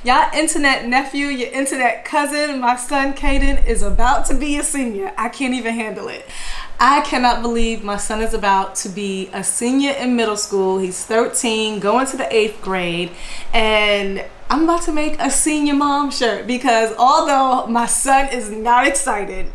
Y'all internet nephew, your internet cousin, my son Caden is about to be a senior. I can't even handle it. I cannot believe my son is about to be a senior in middle school. He's 13, going to the 8th grade, and I'm about to make a senior mom shirt because although my son is not excited,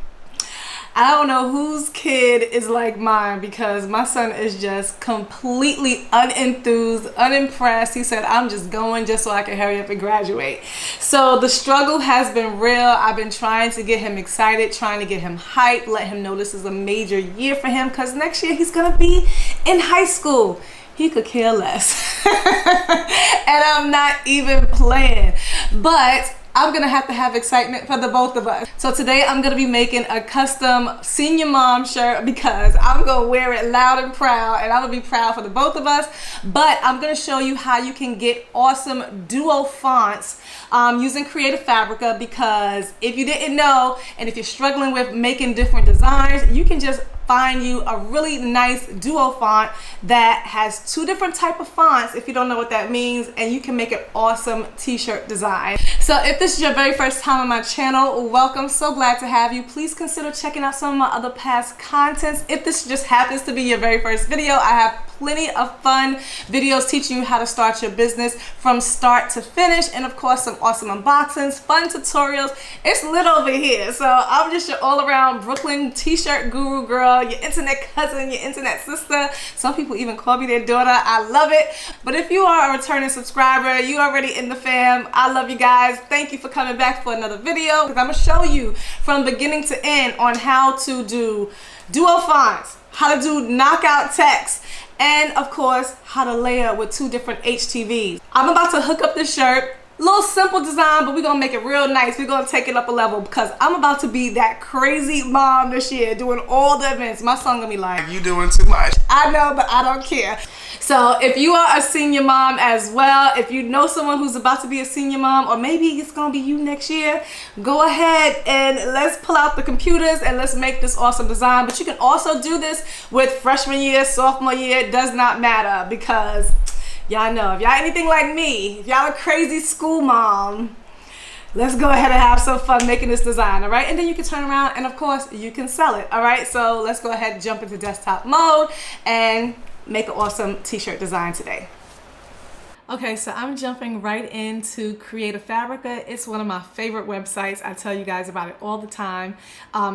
I don't know whose kid is like mine because my son is just completely unenthused, unimpressed. He said, I'm just going just so I can hurry up and graduate. So the struggle has been real. I've been trying to get him excited, trying to get him hyped, let him know this is a major year for him because next year he's going to be in high school. He could care less. And I'm not even playing. But I'm gonna have to have excitement for the both of us. So today I'm gonna be making a custom senior mom shirt because I'm gonna wear it loud and proud, and I'm gonna be proud for the both of us. But I'm gonna show you how you can get awesome duo fonts using Creative Fabrica, because if you didn't know, and if you're struggling with making different designs, you can just find you a really nice duo font that has 2 different type of fonts if you don't know what that means, and you can make an awesome t-shirt design. So if this is your very first time on my channel, welcome. So glad to have you. Please consider checking out some of my other past contents. If this just happens to be your very first video, I have plenty of fun videos teaching you how to start your business from start to finish, and of course some awesome unboxings, fun tutorials. It's lit over here. So I'm just your all-around Brooklyn t-shirt guru girl, your internet cousin, your internet sister. Some people even call me their daughter. I love it. But if you are a returning subscriber, you already in the fam. I love you guys. Thank you for coming back for another video, because I'm gonna show you from beginning to end on how to do duo fonts, how to do knockout text, and of course how to layer with 2 different HTVs. I'm about to hook up this shirt. Little simple design, but we're gonna make it real nice. We're gonna take it up a level because I'm about to be that crazy mom this year, doing all the events. My son gonna be like, you doing too much. I know, but I don't care. So if you are a senior mom as well, if you know someone who's about to be a senior mom, or maybe it's gonna be you next year, go ahead and let's pull out the computers and let's make this awesome design. But you can also do this with freshman year, sophomore year. It does not matter, because y'all know, if y'all anything like me, if y'all a crazy school mom, let's go ahead and have some fun making this design, all right? And then you can turn around and of course you can sell it, all right? So let's go ahead and jump into desktop mode and make an awesome t-shirt design today. Okay, so I'm jumping right into Creative Fabrica. It's one of my favorite websites. I tell you guys about it all the time.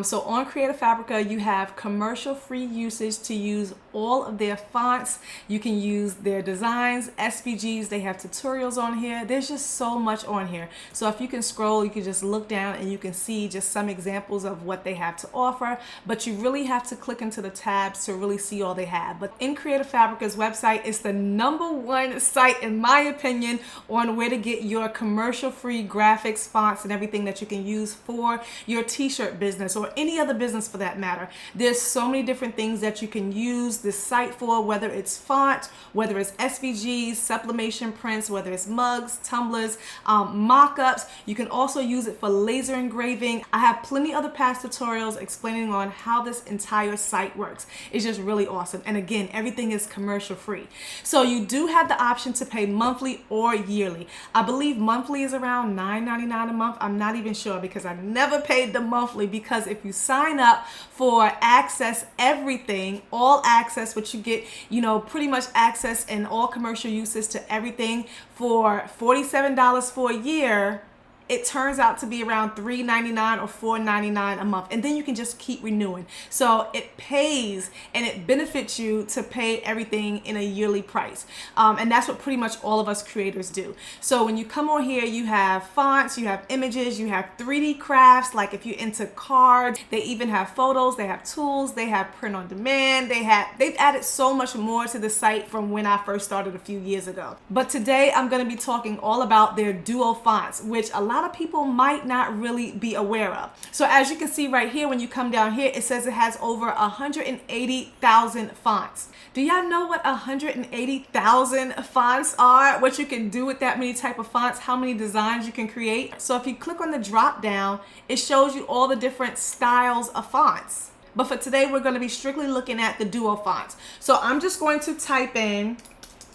So on Creative Fabrica, you have commercial-free usage to use all of their fonts. You can use their designs, SVGs. They have tutorials on here. There's just so much on here. So if you can scroll, you can just look down and you can see just some examples of what they have to offer. But you really have to click into the tabs to really see all they have. But in Creative Fabrica's website, it's the #1 site in my opinion on where to get your commercial-free graphics, fonts, and everything that you can use for your t-shirt business or any other business for that matter. There's so many different things that you can use this site for, whether it's font, whether it's SVGs, sublimation prints, whether it's mugs, tumblers, mock-ups. You can also use it for laser engraving. I have plenty other past tutorials explaining on how this entire site works. It's just really awesome. And again, everything is commercial free. So you do have the option to pay monthly or yearly. I believe monthly is around $9.99 a month. I'm not even sure because I never paid the monthly, because if you sign up for access everything, all access, which you get, you know, pretty much access and all commercial uses to everything for $47 for a year, it turns out to be around $3.99 or $4.99 a month, and then you can just keep renewing. So it pays and it benefits you to pay everything in a yearly price, and that's what pretty much all of us creators do. So when you come on here, you have fonts, you have images, you have 3D crafts, like if you're into cards. They even have photos, they have tools, they have print on demand, they've added so much more to the site from when I first started a few years ago. But today I'm going to be talking all about their duo fonts, which a lot of people might not really be aware of. So as you can see right here, when you come down here, it says it has over 180,000 fonts. Do y'all know what 180,000 fonts are? What you can do with that many type of fonts, how many designs you can create? So if you click on the drop down, it shows you all the different styles of fonts. But for today, we're going to be strictly looking at the duo fonts. So I'm just going to type in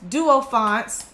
duo fonts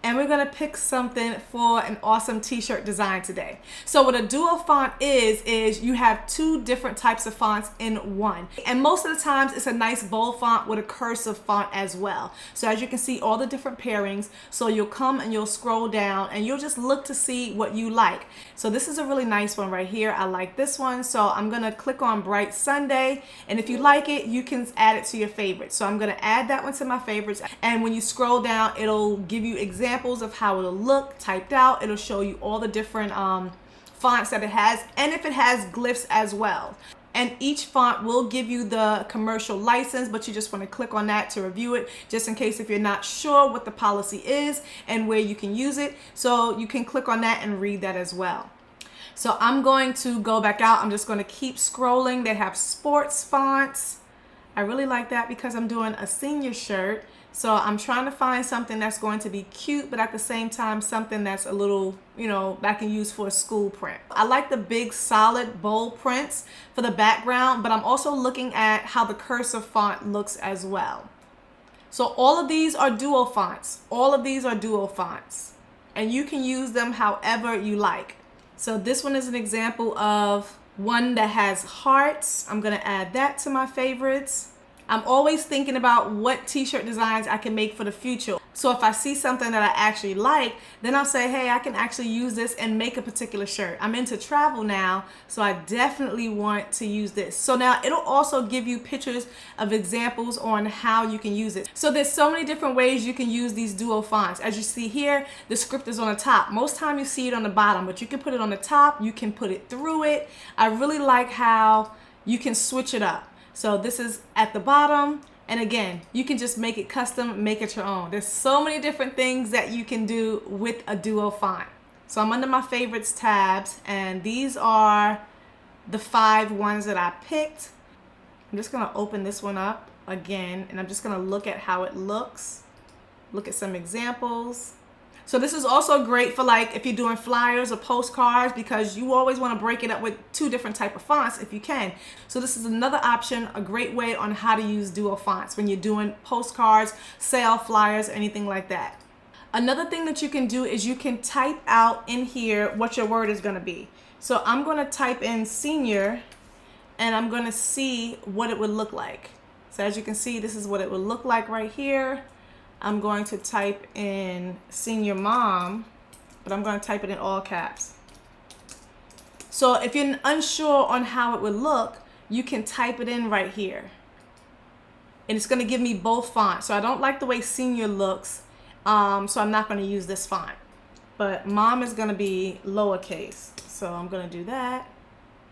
and we're gonna pick something for an awesome t-shirt design today. So what a duo font is you have two different types of fonts in one. And most of the times it's a nice bold font with a cursive font as well. So as you can see, all the different pairings. So you'll come and you'll scroll down and you'll just look to see what you like. So this is a really nice one right here. I like this one. So I'm gonna click on Bright Sunday. And if you like it, you can add it to your favorites. So I'm gonna add that one to my favorites. And when you scroll down, it'll give you examples of how it'll look typed out. It'll show you all the different fonts that it has, and if it has glyphs as well. And each font will give you the commercial license, but you just want to click on that to review it, just in case if you're not sure what the policy is and where you can use it. So you can click on that and read that as well. So I'm going to go back out. I'm just going to keep scrolling. They have sports fonts. I really like that because I'm doing a senior shirt. So I'm trying to find something that's going to be cute, but at the same time, something that's a little, that I can use for a school print. I like the big, solid, bold prints for the background, but I'm also looking at how the cursive font looks as well. So all of these are duo fonts. All of these are duo fonts, and you can use them however you like. So this one is an example of one that has hearts. I'm gonna add that to my favorites. I'm always thinking about what t-shirt designs I can make for the future. So if I see something that I actually like, then I'll say, hey, I can actually use this and make a particular shirt. I'm into travel now, so I definitely want to use this. So now it'll also give you pictures of examples on how you can use it. So there's so many different ways you can use these duo fonts. As you see here, the script is on the top. Most time you see it on the bottom, but you can put it on the top, you can put it through it. I really like how you can switch it up. So this is at the bottom, and again, you can just make it custom, make it your own. There's so many different things that you can do with a duo font. So I'm under my favorites tabs, and these are the 5 ones that I picked. I'm just gonna open this one up again, and I'm just gonna look at how it looks, look at some examples. So this is also great for like if you're doing flyers or postcards, because you always want to break it up with 2 different type of fonts if you can. So this is another option, a great way on how to use duo fonts when you're doing postcards, sale flyers, anything like that. Another thing that you can do is you can type out in here what your word is going to be. So I'm going to type in senior, and I'm going to see what it would look like. So as you can see, this is what it would look like right here. I'm going to type in senior mom, but I'm going to type it in all caps. So if you're unsure on how it would look, you can type it in right here. And it's going to give me both fonts. So I don't like the way senior looks, so I'm not going to use this font. But mom is going to be lowercase. So I'm going to do that.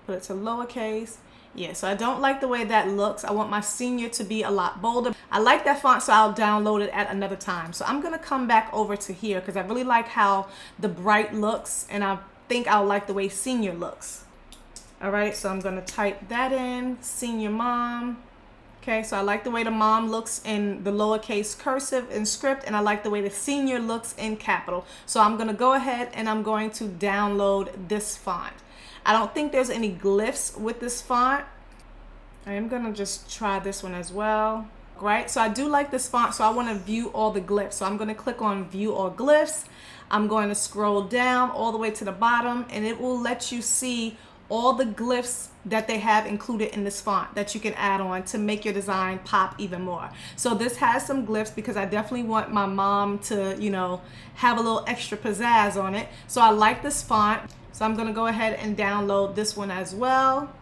Put it to lowercase. Yeah, so I don't like the way that looks. I want my senior to be a lot bolder. I like that font, so I'll download it at another time. So I'm going to come back over to here because I really like how the bright looks, and I think I'll like the way senior looks. All right, so I'm going to type that in, senior mom. Okay, so I like the way the mom looks in the lowercase cursive in script, and I like the way the senior looks in capital. So I'm going to go ahead and I'm going to download this font. I don't think there's any glyphs with this font. I am gonna just try this one as well. Right, so I do like this font, so I want to view all the glyphs. So I'm going to click on view all glyphs. I'm going to scroll down all the way to the bottom, and it will let you see all the glyphs that they have included in this font that you can add on to make your design pop even more. So this has some glyphs because I definitely want my mom to, have a little extra pizzazz on it. So I like this font. So I'm going to go ahead and download this one as well.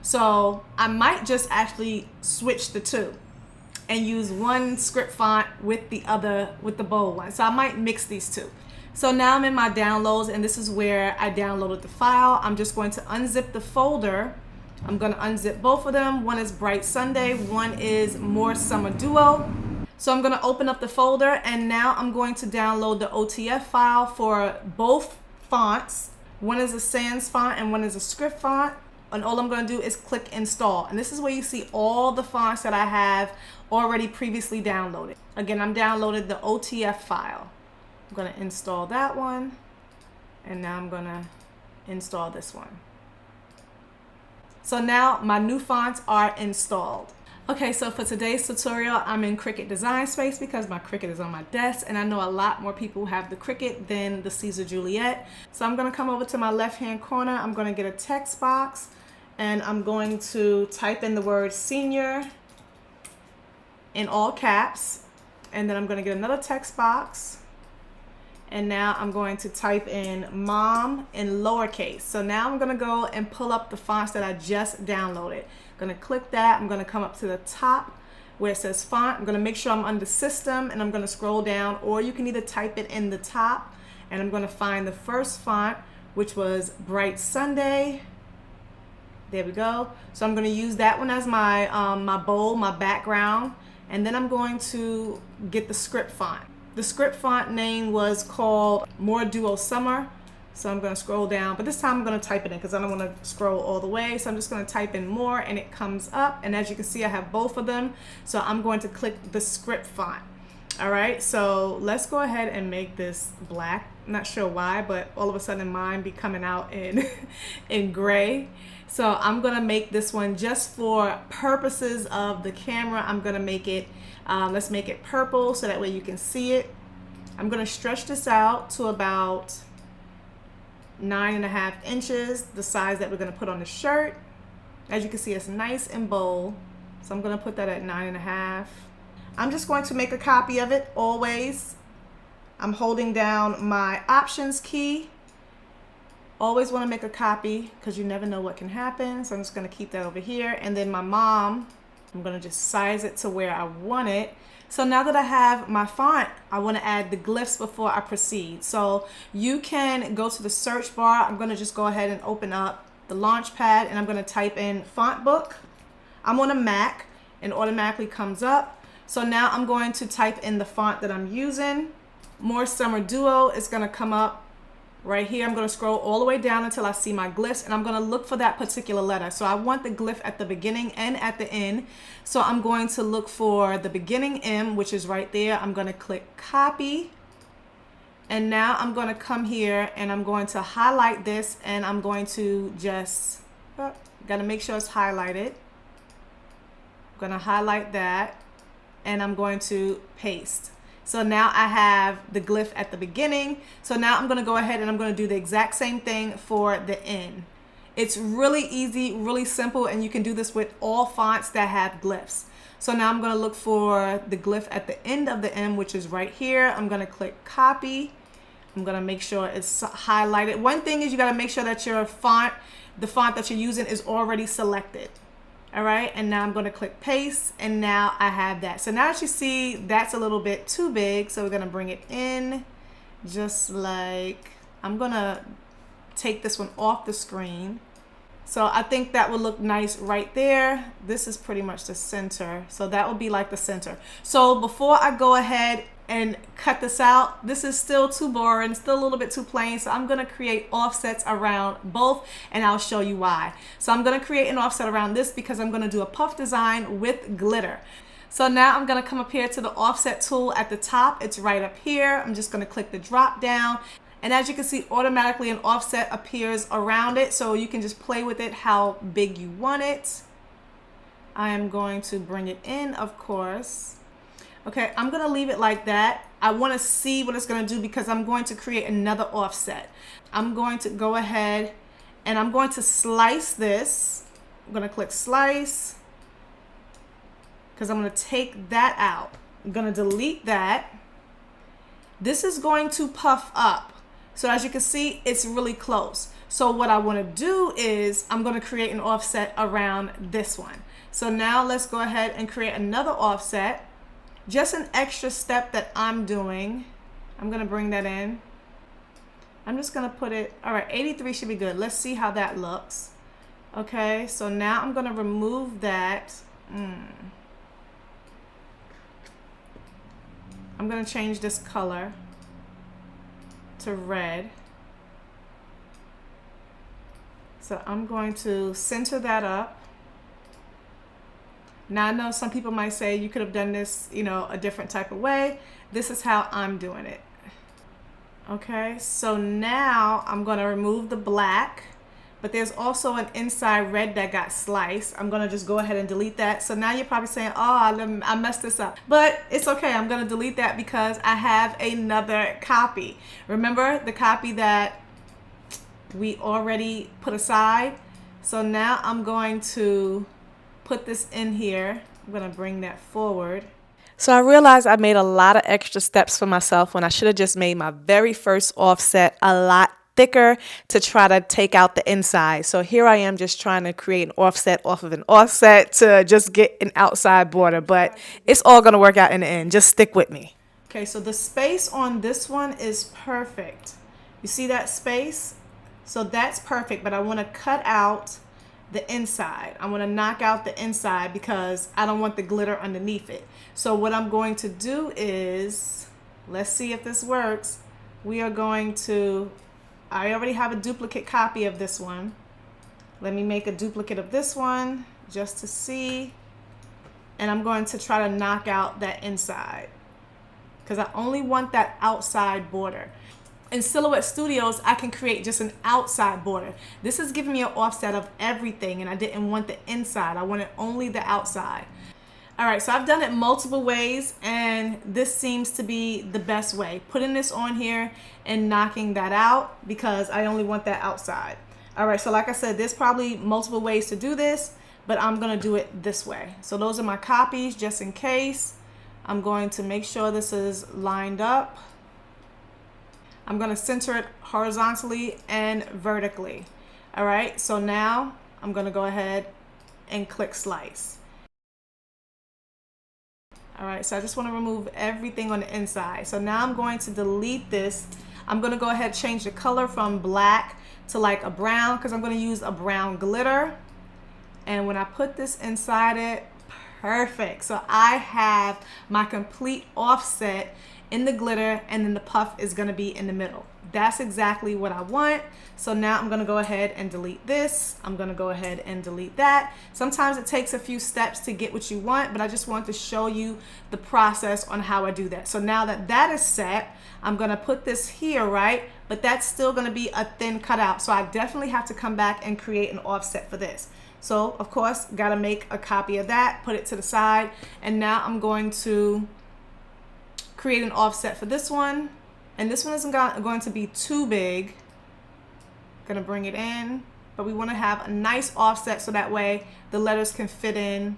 So I might just actually switch the 2 and use one script font with the other, with the bold one. So I might mix these 2. So now I'm in my downloads, and this is where I downloaded the file. I'm just going to unzip the folder. I'm going to unzip both of them. One is Bright Sunday, one is More Summer Duo. So I'm going to open up the folder, and now I'm going to download the OTF file for both fonts. One is a sans font and one is a script font. And all I'm going to do is click install. And this is where you see all the fonts that I have already previously downloaded. Again, I'm downloaded the OTF file. I'm going to install that one. And now I'm going to install this one. So now my new fonts are installed. Okay, so for today's tutorial, I'm in Cricut Design Space because my Cricut is on my desk, and I know a lot more people have the Cricut than the Caesar Juliet. So I'm gonna come over to my left-hand corner. I'm gonna get a text box, and I'm going to type in the word senior in all caps. And then I'm gonna get another text box. And now I'm going to type in mom in lowercase. So now I'm gonna go and pull up the fonts that I just downloaded. I'm gonna click that. I'm gonna come up to the top where it says font. I'm gonna make sure I'm under system, and I'm gonna scroll down, or you can either type it in the top, and I'm gonna find the first font, which was Bright Sunday. There we go. So I'm gonna use that one as my my bold, my background, and then I'm going to get the script font. The script font name was called More Duo Summer. So I'm going to scroll down, but this time I'm going to type it in because I don't want to scroll all the way. So I'm just going to type in more, and it comes up. And as you can see, I have both of them. So I'm going to click the script font. All right, so let's go ahead and make this black. I'm not sure why, but all of a sudden mine be coming out in in gray. So I'm going to make this one just for purposes of the camera. I'm going to make it, let's make it purple so that way you can see it. I'm going to stretch this out to about 9.5 inches, the size that we're going to put on the shirt. As you can see, it's nice and bold, so I'm going to put that at 9.5. I'm just going to make a copy of it always. I'm holding down my options key. Always want to make a copy because you never know what can happen, so I'm just going to keep that over here. And then my mom, I'm going to just size it to where I want it. So now that I have my font, I want to add the glyphs before I proceed. So you can go to the search bar. I'm going to just go ahead and open up the launch pad, and I'm going to type in font book. I'm on a Mac, and automatically comes up. So now I'm going to type in the font that I'm using. More Summer Duo is going to come up right here. I'm going to scroll all the way down until I see my glyphs, and I'm going to look for that particular letter. So I want the glyph at the beginning and at the end. So I'm going to look for the beginning M, which is right there. I'm going to click copy. And now I'm going to come here and I'm going to highlight this, and I'm going to just, got to make sure it's highlighted. I'm going to highlight that, and I'm going to paste. So now I have the glyph at the beginning. So now I'm going to go ahead and I'm going to do the exact same thing for the end. It's really easy, really simple, and you can do this with all fonts that have glyphs. So now I'm going to look for the glyph at the end of the M, which is right here. I'm going to click copy. I'm going to make sure it's highlighted. One thing is you got to make sure that your font, the font that you're using, is already selected. All right, and now I'm going to click paste, and now I have that. So now that you see, that's a little bit too big, so we're going to bring it in just like, I'm going to take this one off the screen. So I think that will look nice right there. This is pretty much the center, so that will be like the center. So before I go ahead and cut this out, this is still too boring, still a little bit too plain, so I'm going to create offsets around both, and I'll show you why. So I'm going to create an offset around this because I'm going to do a puff design with glitter. So now I'm going to come up here to the offset tool at the top. It's right up here. I'm just going to click the drop down, and as you can see, automatically an offset appears around it, so you can just play with it how big you want it. I am going to bring it in, of course. Okay, I'm going to leave it like that. I want to see what it's going to do because I'm going to create another offset. I'm going to go ahead and I'm going to slice this. I'm going to click slice because I'm going to take that out. I'm going to delete that. This is going to puff up. So as you can see, it's really close. So what I want to do is I'm going to create an offset around this one. So now let's go ahead and create another offset. Just an extra step that I'm doing. I'm going to bring that in. I'm just going to put it, all right, 83 should be good. Let's see how that looks. Okay, so now I'm going to remove that. I'm going to change this color to red. So I'm going to center that up. Now I know some people might say you could have done this, you know, a different type of way. This is how I'm doing it. Okay, so now I'm going to remove the black. but there's also an inside red that got sliced. I'm gonna just go ahead and delete that. So now you're probably saying, oh, I messed this up, but it's okay. I'm gonna delete that because I have another copy. Remember the copy that we already put aside? So now I'm going to put this in here. I'm gonna bring that forward. So I realized I made a lot of extra steps for myself when I should have just made my very first offset a lot thicker to try to take out the inside. So here I am just trying to create an offset off of an offset to just get an outside border, but it's all gonna work out in the end. Just stick with me. Okay, so the space on this one is perfect. You see that space? So that's perfect, but I wanna cut out the inside. I want to knock out the inside because I don't want the glitter underneath it. So what I'm going to do is, let's see if this works. We are going to, I already have a duplicate copy of this one. Let me make a duplicate of this one just to see. And I'm going to try to knock out that inside because I only want that outside border. In Silhouette Studios, I can create just an outside border. This is giving me an offset of everything, and I didn't want the inside. I wanted only the outside. All right, so I've done it multiple ways, and this seems to be the best way. Putting this on here and knocking that out because I only want that outside. All right, so like I said, there's probably multiple ways to do this, but I'm gonna do it this way. So those are my copies just in case. I'm going to make sure this is lined up. I'm going to center it horizontally and vertically. All right, so now I'm going to go ahead and click slice. All right, so I just want to remove everything on the inside. So now I'm going to delete this. I'm going to go ahead and change the color from black to like a brown because I'm going to use a brown glitter. And when I put this inside it, perfect. So I have my complete offset in the glitter, and then the puff is going to be in the middle. That's exactly what I want. So now I'm going to go ahead and delete this. I'm going to go ahead and delete that. Sometimes it takes a few steps to get what you want, but I just want to show you the process on how I do that. So now that that is set, I'm going to put this here, right? But that's still going to be a thin cutout. So I definitely have to come back and create an offset for this. So of course, got to make a copy of that, put it to the side. And now I'm going to create an offset for this one, and this one isn't going to be too big. Gonna bring it in, but we want to have a nice offset so that way the letters can fit in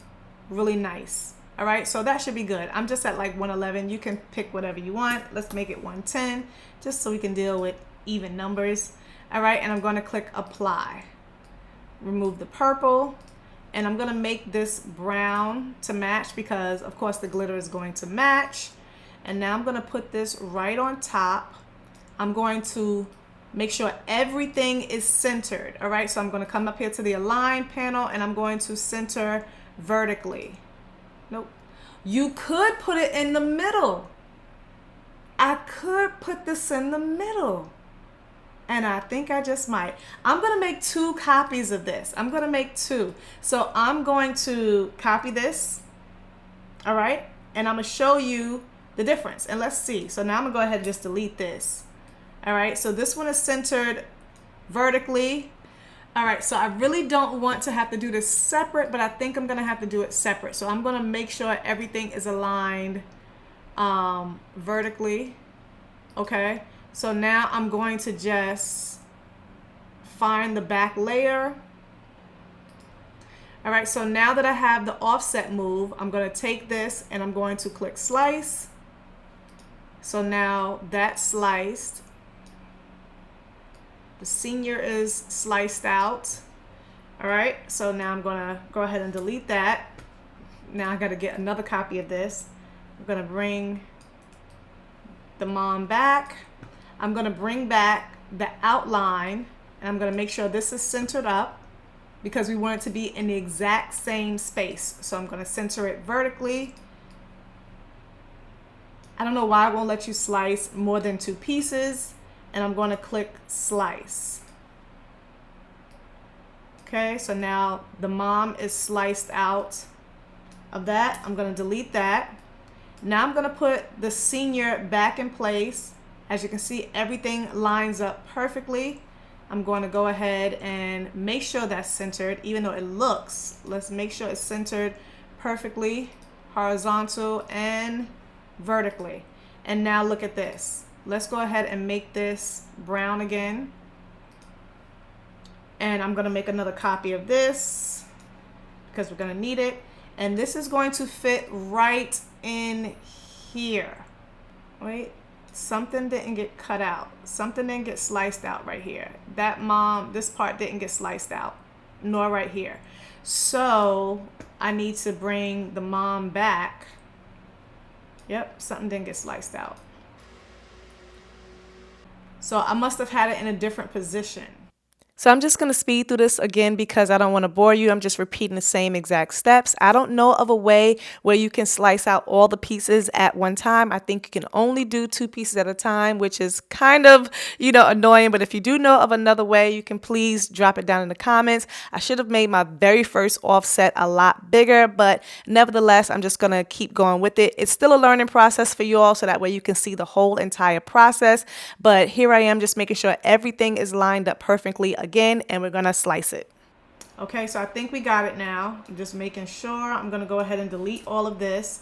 really nice. All right, so that should be good. I'm just at like 111. You can pick whatever you want. Let's make it 110 just so we can deal with even numbers. All right, and I'm going to click apply. Remove the purple, and I'm going to make this brown to match because of course the glitter is going to match. And now I'm going to put this right on top. I'm going to make sure everything is centered. All right, so I'm going to come up here to the align panel and I'm going to center vertically. Nope. You could put it in the middle. I could put this in the middle. And I think I just might. I'm going to make 2 copies of this. I'm going to make 2. So I'm going to copy this. All right, and I'm going to show you the difference, and let's see. So now I'm gonna go ahead and just delete this. All right, so this one is centered vertically. All right, so I really don't want to have to do this separate, but I think I'm gonna have to do it separate. So I'm gonna make sure everything is aligned vertically. Okay, so now I'm going to just find the back layer. All right, so now that I have the offset move, I'm gonna take this and I'm going to click slice. So now that's sliced. The senior is sliced out. All right, so now I'm gonna go ahead and delete that. Now I gotta get another copy of this. I'm gonna bring the mom back. I'm gonna bring back the outline, and I'm gonna make sure this is centered up because we want it to be in the exact same space. So I'm gonna center it vertically. I don't know why it won't let you slice more than 2 pieces, and I'm going to click slice. Okay, so now the mom is sliced out of that. I'm going to delete that. Now I'm going to put the senior back in place. As you can see, everything lines up perfectly. I'm going to go ahead and make sure that's centered, even though it looks. Let's make sure it's centered perfectly, horizontal and vertically. And now look at this. Let's go ahead and make this brown again. And I'm going to make another copy of this because we're going to need it. And this is going to fit right in here. Wait, something didn't get cut out. Something didn't get sliced out right here. This part didn't get sliced out, nor right here. So I need to bring the mom back. Yep, something didn't get sliced out. So I must have had it in a different position. So I'm just going to speed through this again because I don't want to bore you. I'm just repeating the same exact steps. I don't know of a way where you can slice out all the pieces at one time. I think you can only do 2 pieces at a time, which is kind of, annoying. But if you do know of another way, you can please drop it down in the comments. I should have made my very first offset a lot bigger, but nevertheless, I'm just going to keep going with it. It's still a learning process for you all, so that way you can see the whole entire process. But here I am just making sure everything is lined up perfectly again, and we're gonna slice it. Okay, so I think we got it now. I'm just making sure. I'm gonna go ahead and delete all of this.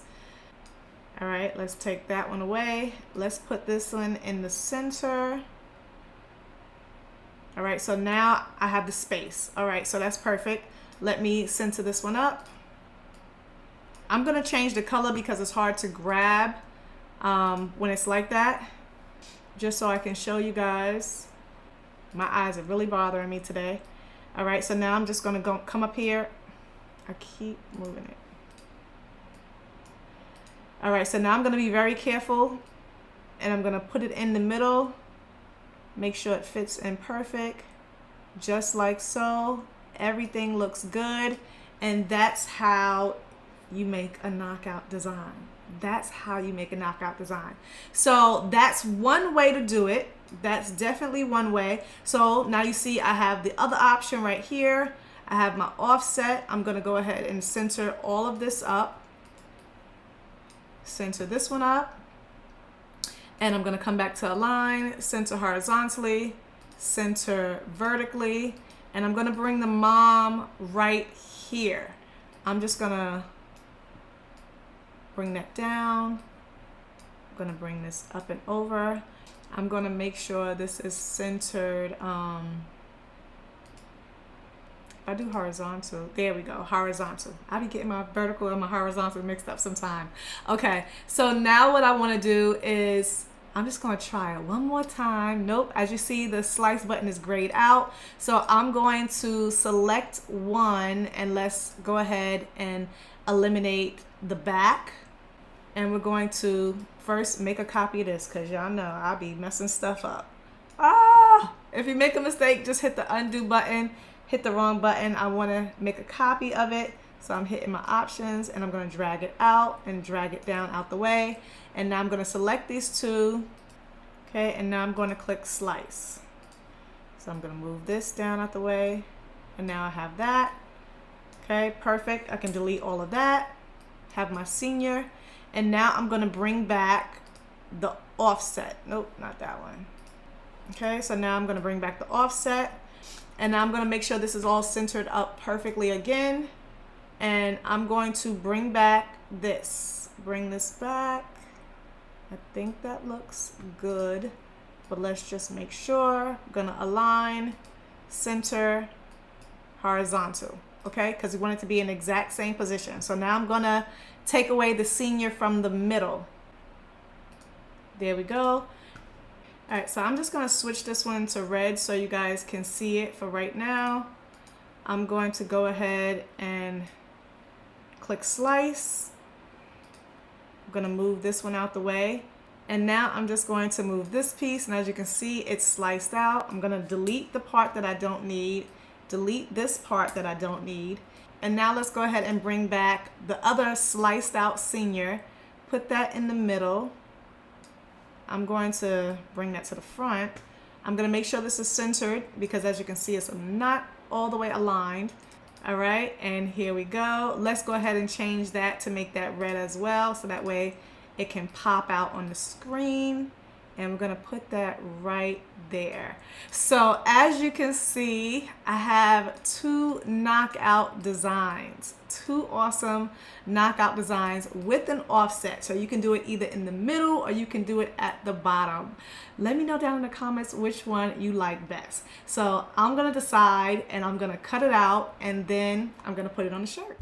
All right, let's take that one away. Let's put this one in the center. All right, so now I have the space. All right, so that's perfect. Let me center this one up. I'm gonna change the color because it's hard to grab when it's like that, just so I can show you guys. My eyes are really bothering me today. All right, so now I'm just gonna come up here. I keep moving it. All right, so now I'm gonna be very careful, and I'm gonna put it in the middle. Make sure it fits in perfect, just like so. Everything looks good, and that's how you make a knockout design. That's how you make a knockout design. So that's one way to do it. That's definitely one way. So now you see I have the other option right here. I have my offset. I'm going to go ahead and center all of this up. Center this one up. And I'm going to come back to align, center horizontally, center vertically. And I'm going to bring the mom right here. I'm just going to bring that down. I'm going to bring this up and over. I'm going to make sure this is centered. If I do horizontal, there we go, horizontal. I be getting my vertical and my horizontal mixed up sometime. Okay, so now what I want to do is, I'm just going to try it one more time. Nope, as you see, the slice button is grayed out. So I'm going to select one, and let's go ahead and eliminate the back. And we're going to first make a copy of this, because y'all know I'll be messing stuff up. If you make a mistake, just hit the undo button, hit the wrong button. I want to make a copy of it. So I'm hitting my options, and I'm going to drag it out and drag it down out the way. And now I'm going to select these two. Okay, and now I'm going to click slice. So I'm going to move this down out the way. And now I have that. Okay, perfect. I can delete all of that. Have my senior. And now I'm going to bring back the offset. Nope, not that one. Okay, so now I'm going to bring back the offset. And now I'm going to make sure this is all centered up perfectly again. And I'm going to bring back this. Bring this back. I think that looks good. But let's just make sure. I'm going to align, center, horizontal. Okay, because we want it to be in the exact same position. So now I'm going to take away the senior from the middle. There we go. All right, so I'm just going to switch this one to red so you guys can see it for right now. I'm going to go ahead and click slice. I'm going to move this one out the way. And now I'm just going to move this piece, and as you can see, it's sliced out. I'm going to delete the part that I don't need, delete this part that I don't need. And now let's go ahead and bring back the other sliced out senior, put that in the middle. I'm going to bring that to the front. I'm going to make sure this is centered because as you can see, it's not all the way aligned. All right, and here we go. Let's go ahead and change that to make that red as well, so that way it can pop out on the screen. and I'm gonna put that right there. So as you can see, I have two knockout designs, two awesome knockout designs with an offset. So you can do it either in the middle or you can do it at the bottom. Let me know down in the comments which one you like best. So I'm gonna decide, and I'm gonna cut it out, and then I'm gonna put it on the shirt.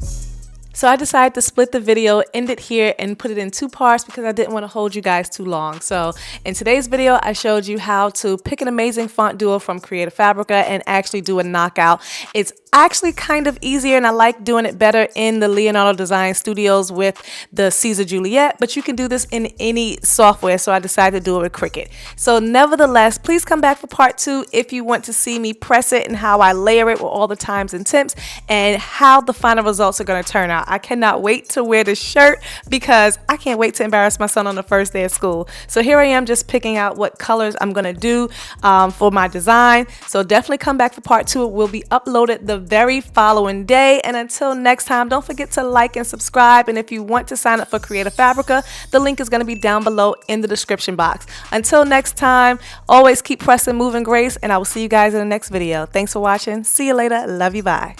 So I decided to split the video, end it here, and put it in two parts because I didn't want to hold you guys too long. So in today's video, I showed you how to pick an amazing font duo from Creative Fabrica and actually do a knockout. It's actually kind of easier, and I like doing it better in the Leonardo Design Studios with the Caesar Juliet, but you can do this in any software, so I decided to do it with Cricut. So nevertheless, please come back for part 2 if you want to see me press it and how I layer it with all the times and temps and how the final results are going to turn out. I cannot wait to wear this shirt because I can't wait to embarrass my son on the first day of school. So here I am just picking out what colors I'm going to do for my design. So definitely come back for part 2. It will be uploaded the very following day. And until next time, don't forget to like and subscribe. And if you want to sign up for Creative Fabrica, the link is going to be down below in the description box. Until next time, always keep pressing, moving grace, and I will see you guys in the next video. Thanks for watching. See you later. Love you. Bye.